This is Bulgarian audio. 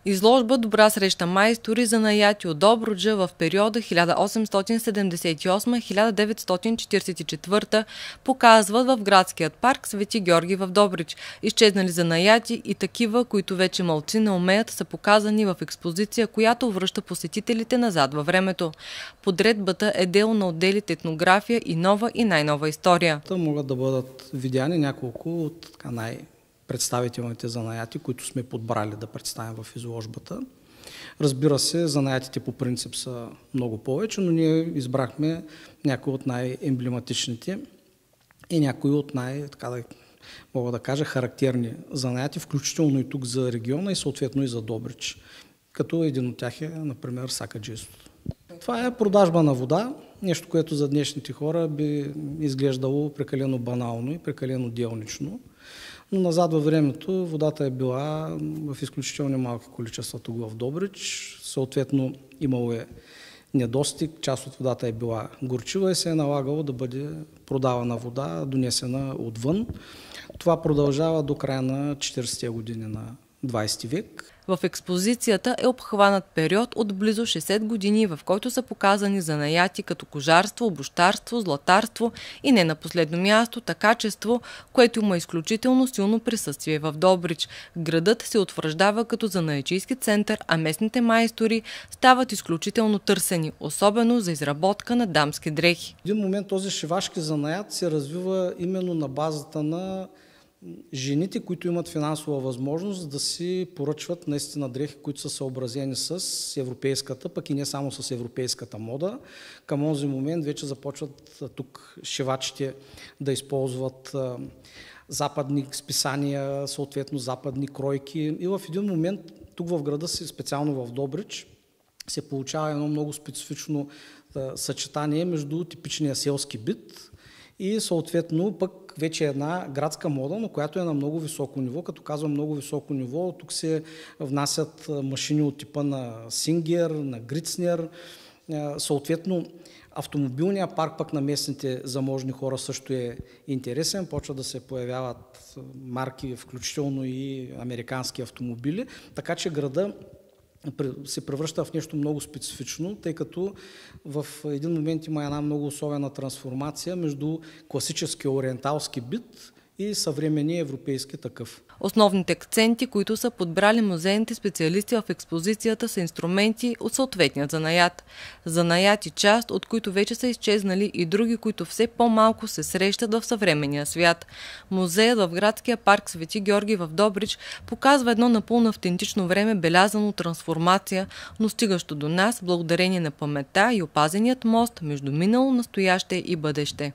Изложба "Добра среща майстори" занаяти от Добруджа в периода 1878-1944 показват в градският парк Свети Георги в Добрич. Изчезнали занаяти и такива, които вече малцина умеят, са показани в експозиция, която връща посетителите назад във времето. Подредбата е дело на отделите етнография и нова и най-нова история. Могат да бъдат видяни няколко от представителните занаяти, които сме подбрали да представим в изложбата. Разбира се, занаятите по принцип са много повече, но ние избрахме някои от най-емблематичните и някои от мога да кажа, характерни занаяти, включително и тук за региона и съответно и за Добрич. Като един от тях е, например, сакаджийството. Това е продажба на вода, нещо, което за днешните хора би изглеждало прекалено банално и прекалено делнично. Но назад във времето водата е била в изключително малки количества тук в Добрич. Съответно имало е недостиг, част от водата е била горчива и се е налагало да бъде продавана вода, донесена отвън. Това продължава до края на 40-те години на 20 век. В експозицията е обхванат период от близо 60 години, в който са показани занаяти като кожарство, обущарство, златарство и не на последно място такачество, което има изключително силно присъствие в Добрич. Градът се утвърждава като занаячийски център, а местните майстори стават изключително търсени, особено за изработка на дамски дрехи. В един момент този шивашки занаят се развива именно на базата на жените, които имат финансова възможност да си поръчват наистина дрехи, които са съобразени с европейската, пък и не само с европейската мода. Към този момент вече започват тук шивачите да използват западни списания, съответно западни кройки. И в един момент тук в града си, специално в Добрич, се получава едно много специфично съчетание между типичния селски бит и съответно пък вече една градска мода, но която е на много високо ниво. Като казвам много високо ниво, тук се внасят машини от типа на Сингер, на Грицнер. Съответно, автомобилният парк пък на местните заможни хора също е интересен. Почва да се появяват марки, включително и американски автомобили. Така че града се превръща в нещо много специфично, тъй като в един момент има една много особена трансформация между класическия ориенталски бит и съвременния европейски такъв. Основните акценти, които са подбрали музейните специалисти в експозицията, са инструменти от съответният занаят. Занаяти част, от които вече са изчезнали и други, които все по-малко се срещат в съвременния свят. Музеят в градския парк Свети Георги в Добрич показва едно напълно автентично време, белязано трансформация, но стигащо до нас благодарение на паметта и опазеният мост между минало, настояще и бъдеще.